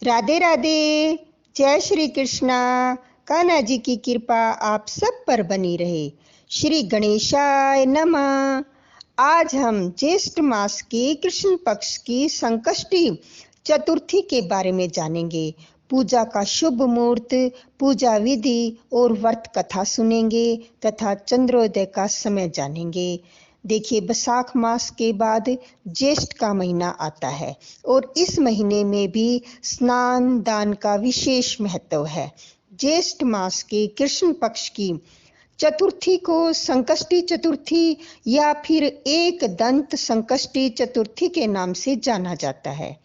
राधे राधे। जय श्री कृष्णा। कान्हा जी की कृपा आप सब पर बनी रहे। श्री गणेशाय नमः। आज हम ज्येष्ठ मास की कृष्ण पक्ष की संकष्टी चतुर्थी के बारे में जानेंगे। पूजा का शुभ मुहूर्त, पूजा विधि और व्रत कथा सुनेंगे तथा चंद्रोदय का समय जानेंगे। देखिए, बैसाख मास के बाद ज्येष्ठ का महीना आता है और इस महीने में भी स्नान दान का विशेष महत्व है। ज्येष्ठ मास के कृष्ण पक्ष की चतुर्थी को संकष्टी चतुर्थी या फिर एक दंत संकष्टी चतुर्थी के नाम से जाना जाता है।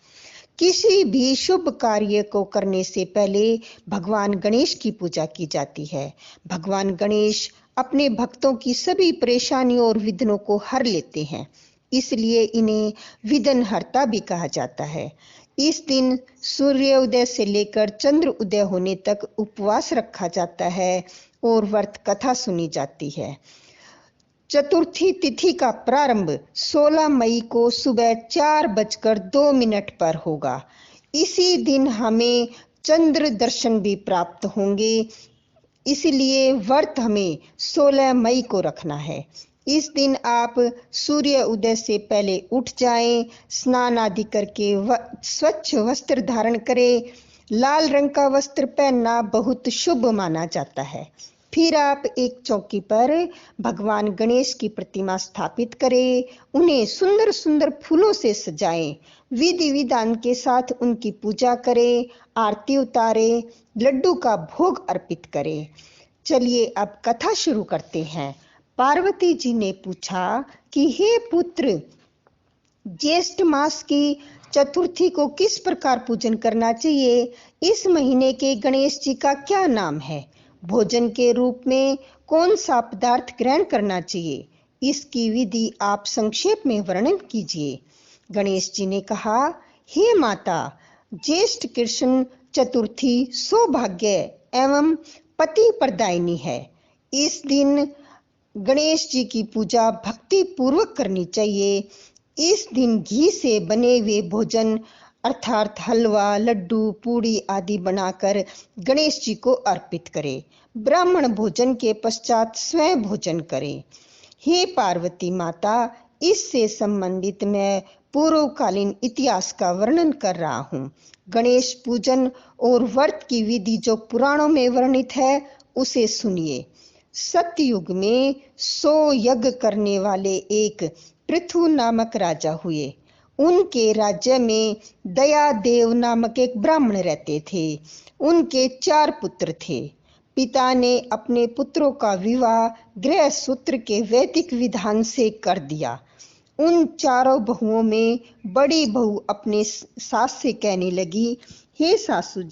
किसी भी शुभ कार्य को करने से पहले भगवान गणेश की पूजा की जाती है। भगवान गणेश अपने भक्तों की सभी परेशानियों और विघ्नों को हर लेते हैं, इसलिए इन्हें विघ्नहर्ता भी कहा जाता है। इस दिन सूर्योदय से लेकर चंद्र उदय होने तक उपवास रखा जाता है और व्रत कथा सुनी जाती है। चतुर्थी तिथि का प्रारंभ 16 मई को सुबह 4:02 पर होगा। इसी दिन हमें चंद्र दर्शन भी प्राप्त होंगे, इसलिए व्रत हमें 16 मई को रखना है। इस दिन आप सूर्य उदय से पहले उठ जाएं, स्नान आदि करके स्वच्छ वस्त्र धारण करें। लाल रंग का वस्त्र पहनना बहुत शुभ माना जाता है। फिर आप एक चौकी पर भगवान गणेश की प्रतिमा स्थापित करें, उन्हें सुंदर सुंदर फूलों से सजाएं, विधि विधान के साथ उनकी पूजा करें, आरती उतारें, लड्डू का भोग अर्पित करें। चलिए अब कथा शुरू करते हैं। पार्वती जी ने पूछा कि हे पुत्र, ज्येष्ठ मास की चतुर्थी को किस प्रकार पूजन करना चाहिए? इस महीने के गणेश जी का क्या नाम है? भोजन के रूप में कौन सा पदार्थ ग्रहण करना चाहिए? इसकी विधि आप संक्षेप में वर्णन कीजिए। गणेश जी ने कहा, हे माता, ज्येष्ठ कृष्ण चतुर्थी सौभाग्य एवं पति प्रदायिनी है। इस दिन गणेश जी की पूजा भक्ति पूर्वक करनी चाहिए। इस दिन घी से बने हुए भोजन अर्थात हलवा, लड्डू, पूड़ी आदि बनाकर गणेश जी को अर्पित करें। ब्राह्मण भोजन के पश्चात स्वयं भोजन करें। हे पार्वती माता, इससे संबंधित मैं पूर्वकालीन इतिहास का वर्णन कर रहा हूँ। गणेश पूजन और व्रत की विधि जो पुराणों में वर्णित है उसे सुनिए। सतयुग में 100 यज्ञ करने वाले एक पृथु नामक राजा हुए। उनके राज्य में दयादेव नामक एक ब्राह्मण रहते थे। उनके 4 पुत्र थे। पिता ने अपने पुत्रों का विवाह गृह सूत्र के वैदिक विधान से कर दिया। उन 4 बहुओं में बड़ी बहू अपने सास से कहने लगी, हे सासू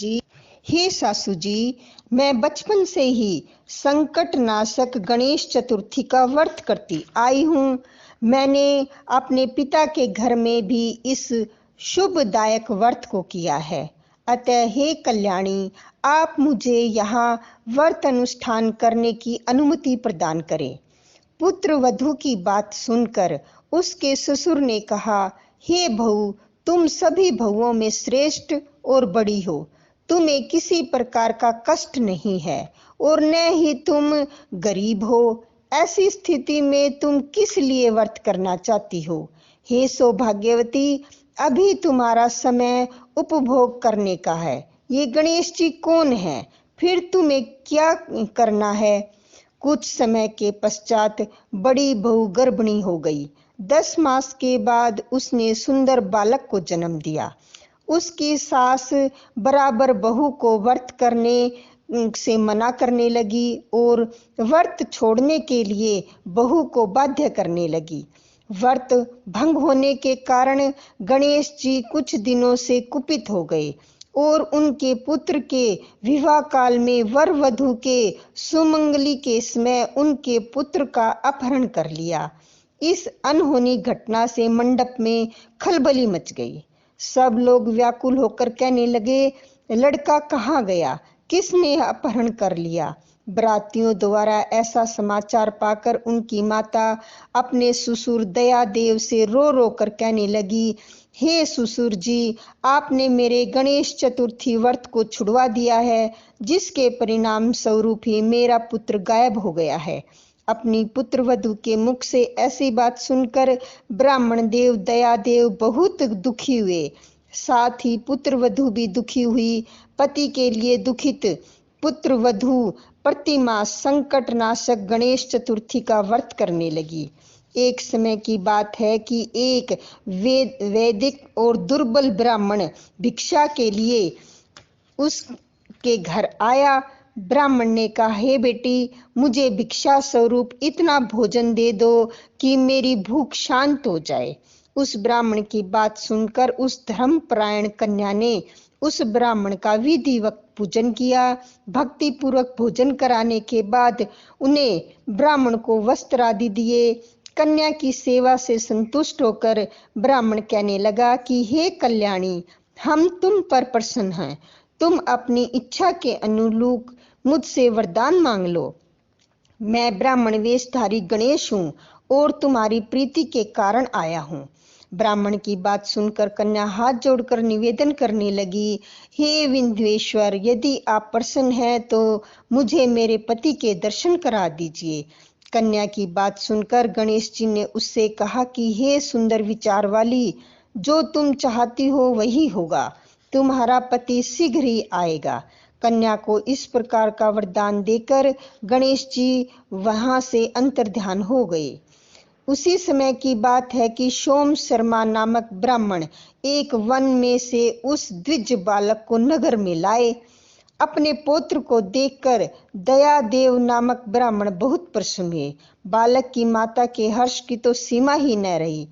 जी, मैं बचपन से ही संकट नाशक गणेश चतुर्थी का व्रत करती आई हूँ। मैंने अपने पिता के घर में भी इस शुभदायक व्रत को किया है। अतः हे कल्याणी, आप मुझे यहाँ व्रत अनुष्ठान करने की अनुमति प्रदान करें। पुत्र वधू की बात सुनकर उसके ससुर ने कहा, हे बहू, तुम सभी बहुओं में श्रेष्ठ और बड़ी हो। तुम्हें किसी प्रकार का कष्ट नहीं है और न ही तुम गरीब हो। ऐसी स्थिति में तुम किस लिए व्रत करना चाहती हो? हे सौभाग्यवती, अभी तुम्हारा समय उपभोग करने का है। ये गणेश जी कौन है? फिर तुम्हें क्या करना है? कुछ समय के पश्चात बड़ी बहू गर्भिणी हो गई। 10 मास के बाद उसने सुंदर बालक को जन्म दिया। उसकी सास बराबर बहू को व्रत करने से मना करने लगी और व्रत छोड़ने के लिए बहू को बाध्य करने लगी। व्रत भंग होने के कारण गणेश जी कुछ दिनों से कुपित हो गए और उनके पुत्र के विवाह काल में वर वधू के सुमंगली के समय उनके पुत्र का अपहरण कर लिया। इस अनहोनी घटना से मंडप में खलबली मच गई। सब लोग व्याकुल होकर कहने लगे, लड़का कहाँ गया? किसने अपहरण कर लिया? बरातियों द्वारा ऐसा समाचार पाकर उनकी माता अपने ससुर दयादेव से रो रो कर कहने लगी, हे ससुर जी, आपने मेरे गणेश चतुर्थी व्रत को छुड़वा दिया है, जिसके परिणाम स्वरूप ही मेरा पुत्र गायब हो गया है। अपनी पुत्र वधू के मुख से ऐसी बात सुनकर ब्राह्मण देव दयादेव बहुत दुखी हुए। साथ ही पुत्र वधू भी दुखी हुई। पति के लिए दुखित पुत्र वधू प्रतिमास संकट नाशक गणेश चतुर्थी का व्रत करने लगी। एक समय की बात है कि एक वैदिक और दुर्बल ब्राह्मण भिक्षा के लिए उसके घर आया। ब्राह्मण ने कहा, हे बेटी, मुझे भिक्षा स्वरूप इतना भोजन दे दो कि मेरी भूख शांत हो जाए। उस ब्राह्मण की बात सुनकर उस धर्मपरायण कन्या ने उस ब्राह्मण का विधिवत पूजन किया। भक्ति पूर्वक भोजन कराने के बाद उन्हें ब्राह्मण को वस्त्र आदि दिए। कन्या की सेवा से संतुष्ट होकर ब्राह्मण कहने लगा कि हे कल्याणी, हम तुम पर प्रसन्न हैं। तुम अपनी इच्छा के अनुरूप मुझसे वरदान मांग लो। मैं ब्राह्मण वेशधारी गणेश हूँ और तुम्हारी प्रीति के कारण आया हूँ। ब्राह्मण की बात सुनकर कन्या हाथ जोड़कर निवेदन करने लगी, हे विंध्येश्वर, यदि आप प्रसन्न हैं तो मुझे मेरे पति के दर्शन करा दीजिए। कन्या की बात सुनकर गणेश जी ने उससे कहा कि हे सुंदर विचार वाली, जो तुम चाहती हो वही होगा। तुम्हारा पति शीघ्र ही आएगा। कन्या को इस प्रकार का वरदान देकर गणेश जी वहां से अंतर्ध्यान हो गए। उसी समय की बात है कि सोम शर्मा नामक ब्राह्मण एक वन में से उस द्विज बालक को नगर में लाए। अपने पौत्र को देखकर दयादेव नामक ब्राह्मण बहुत प्रसन्न हुए। बालक की माता के हर्ष की तो सीमा ही न रही।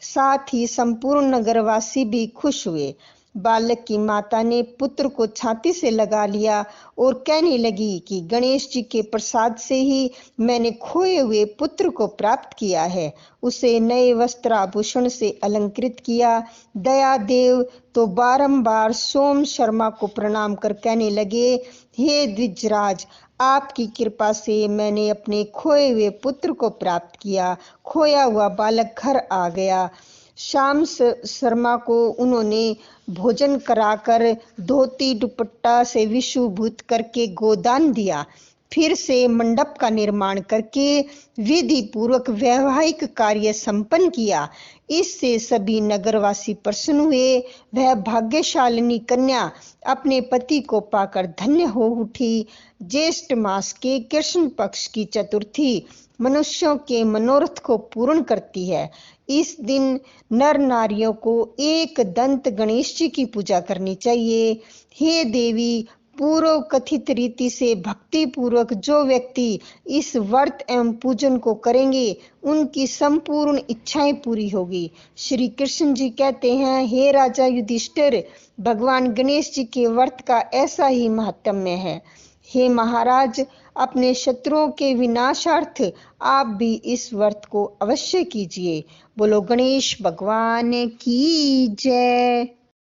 साथ ही संपूर्ण नगरवासी भी खुश हुए। बालक की माता ने पुत्र को छाती से लगा लिया और कहने लगी कि गणेश जी के प्रसाद से ही मैंने खोए हुए पुत्र को प्राप्त किया है। उसे नए वस्त्र आभूषण से अलंकृत किया। दयादेव तो बारंबार सोम शर्मा को प्रणाम कर कहने लगे, हे द्विजराज, आपकी कृपा से मैंने अपने खोए हुए पुत्र को प्राप्त किया। खोया हुआ बालक घर आ गया। शाम शर्मा को उन्होंने भोजन कराकर धोती दुपट्टा से विशुभूत करके गोदान दिया। फिर से मंडप का निर्माण करके विधि पूर्वक वैवाहिक कार्य संपन्न किया। इससे सभी नगरवासी प्रसन्न हुए। वह भाग्यशालिनी कन्या अपने पति को पाकर धन्य हो उठी। ज्येष्ठ मास के कृष्ण पक्ष की चतुर्थी मनुष्यों के मनोरथ को पूर्ण करती है। इस दिन नर नारियों को एक दंत गणेश जी की पूजा करनी चाहिए। हे देवी, पूर्व कथित रीति से भक्ति पूर्वक जो व्यक्ति इस व्रत एवं पूजन को करेंगे, उनकी संपूर्ण इच्छाएं पूरी होगी। श्री कृष्ण जी कहते हैं, हे राजा युधिष्ठिर, भगवान गणेश जी के व्रत का ऐसा ही महात्म्य है। हे महाराज, अपने शत्रुओं के विनाशार्थ आप भी इस व्रत को अवश्य कीजिए। बोलो गणेश भगवान की जय।